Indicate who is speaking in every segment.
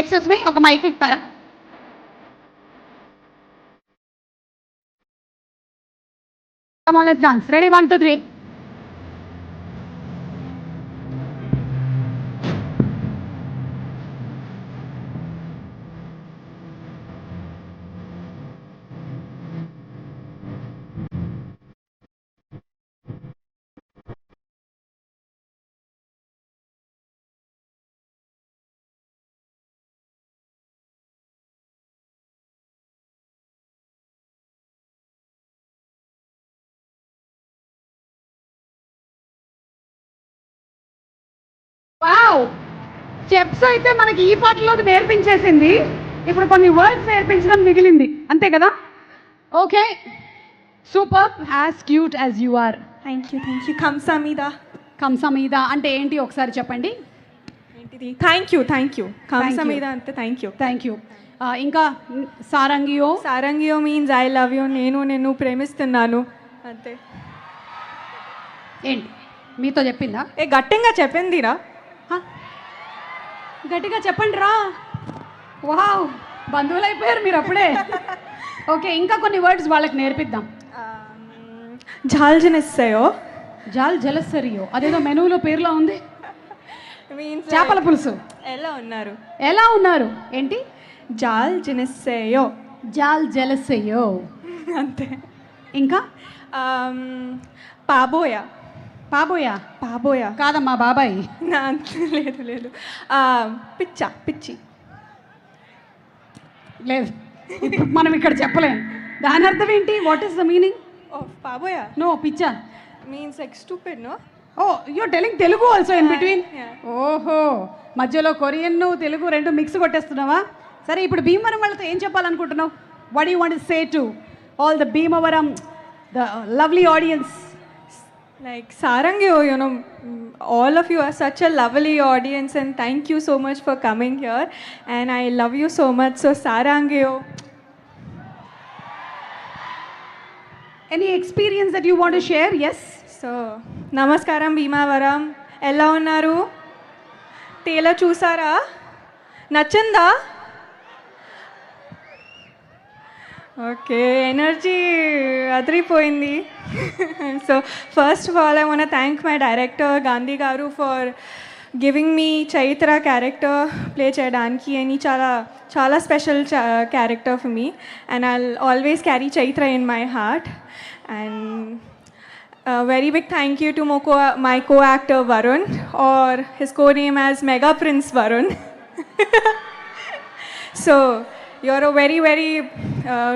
Speaker 1: Excuse me, ఒక mic ఇస్తారా? Come on, let's dance. Ready? 1, 2, 3. Wow! Steps అయితే మనకి ఈ పాటలో నేర్పించేసింది. ఇప్పుడు కొన్ని వర్డ్స్ నేర్పించడం మిగిలింది, అంతే కదా? Okay, super. As cute as you are.
Speaker 2: Thank you కంసామీదా.
Speaker 1: కంసమీద అంటే ఏంటి ఒకసారి చెప్పండి.
Speaker 2: ఏంటిది? థ్యాంక్ యూ కంసామీదా అంటే థ్యాంక్ యూ.
Speaker 1: ఇంకా సారంగియో.
Speaker 2: సారంగియో మీన్స్ ఐ లవ్ యూ, నేను ప్రేమిస్తున్నాను అంతే.
Speaker 1: ఏంటి మీతో చెప్పిందా?
Speaker 2: గట్టిగా చెప్పిందిరా.
Speaker 1: గట్టిగా చెప్పండి రా. వావ్, బంధువులు అయిపోయారు మీరు అప్పుడే. ఓకే, ఇంకా కొన్ని వర్డ్స్ వాళ్ళకి నేర్పిద్దాం.
Speaker 2: జాల్ జనెస్సయో.
Speaker 1: జాల్ జలసరియో అదేదో మెనూలో పేరులో ఉంది.
Speaker 2: మీన్స్
Speaker 1: చేపల పులుసు.
Speaker 2: ఎలా ఉన్నారు
Speaker 1: ఏంటి?
Speaker 2: జాల్ జనెస్సయో.
Speaker 1: జాల్ జలసయ్యో
Speaker 2: అంతే.
Speaker 1: ఇంకా
Speaker 2: పాబోయా.
Speaker 1: పాబోయా కాదమ్మా, బాబాయ్.
Speaker 2: లేదు. పిచ్చి
Speaker 1: లేదు, ఇప్పుడు మనం ఇక్కడ చెప్పలేం. దాని అర్థం ఏంటి? What is the meaning
Speaker 2: of పాబోయా?
Speaker 1: నో, పిచ్చా
Speaker 2: means like stupid. No.
Speaker 1: Oh, you're telling Telugu also in between.
Speaker 2: Yeah.
Speaker 1: ఓహో, మధ్యలో కొరియన్ తెలుగు రెండు మిక్స్ కొట్టేస్తున్నావా? సరే, ఇప్పుడు భీమవరం వాళ్ళతో ఏం చెప్పాలనుకుంటున్నావు? What you want to say to all the Bhimavaram, the lovely audience?
Speaker 2: Like Sarangyo, all of you are such a lovely audience and thank you so much for coming here and I love you so much. So Sarangyo.
Speaker 1: Any experience that you want to share? Yes.
Speaker 2: So Namaskaram Bhimavaram. Ella unnaru? Trailer chusara? Nachinda? Okay, energy అదిరిపోయింది. So first of all I want to thank my director Gandhi garu for giving me Chaitra character play చేయడానికి. అని చాలా special character for me and I always carry Chaitra in my heart. And very big thank you to my co-actor Varun, or his co-name as Mega Prince Varun. So you're a very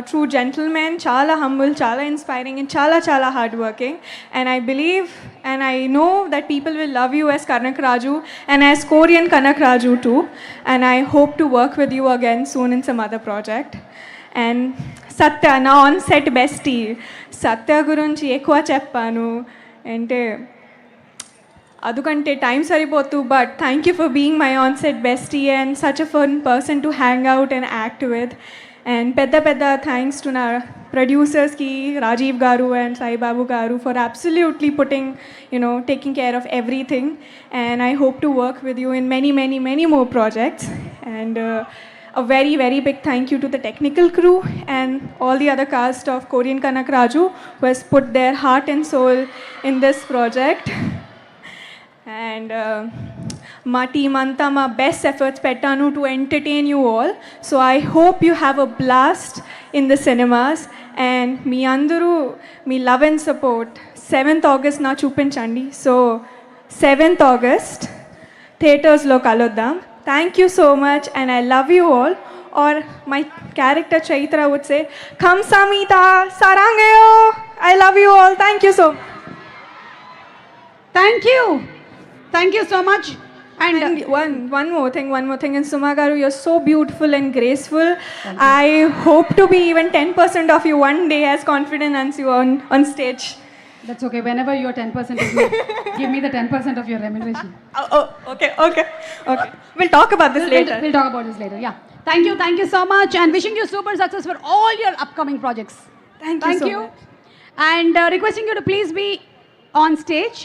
Speaker 2: true gentleman, chala humble, chala inspiring and chala hardworking, and I believe and I know that people will love you as Kanak Raju and as Korean Kanak Raju too, and I hope to work with you again soon in some other project. And Satya, na on set bestie, Satya గురించి ఎక్కువ చెప్పాను అంటే అదుకంటే time సరిపోతు. But thank you for being my on set bestie and such a fun person to hang out and act with. And పెద్ద thanks to నా ప్రొడ్యూసర్స్కి, Rajiv garu and Saibabu garu, for absolutely putting taking care of everything. And I hope to work with you in many more projects. And a very big thank you to the technical crew and all the other cast of Korean Kanak Raju who has put their heart and soul in this project. And మా team anta మా best efforts పెట్టాను to entertain you all. So I hope you have a blast in the cinemas and మీ అందరూ మీ love and support 7th August నా చూపించండి. So 7th August థియేటర్స్లో కలుద్దాం. Thank you so much and I love you all. Or my character Chaitra would say, Kamsamita Sarangayo. I love you all. Thank you so much.
Speaker 1: Thank you so much.
Speaker 2: And one more thing. And Suma garu, you're so beautiful and graceful. I hope to be even 10% of you one day as confident as you on stage.
Speaker 1: That's okay. Whenever you're 10% of me, give me the 10% of your remuneration.
Speaker 2: Okay. We'll talk about this later.
Speaker 1: We'll talk about this later. Yeah. Thank you so much, and wishing you super success for all your upcoming projects.
Speaker 2: Thank you so much.
Speaker 1: And requesting you to please be on stage.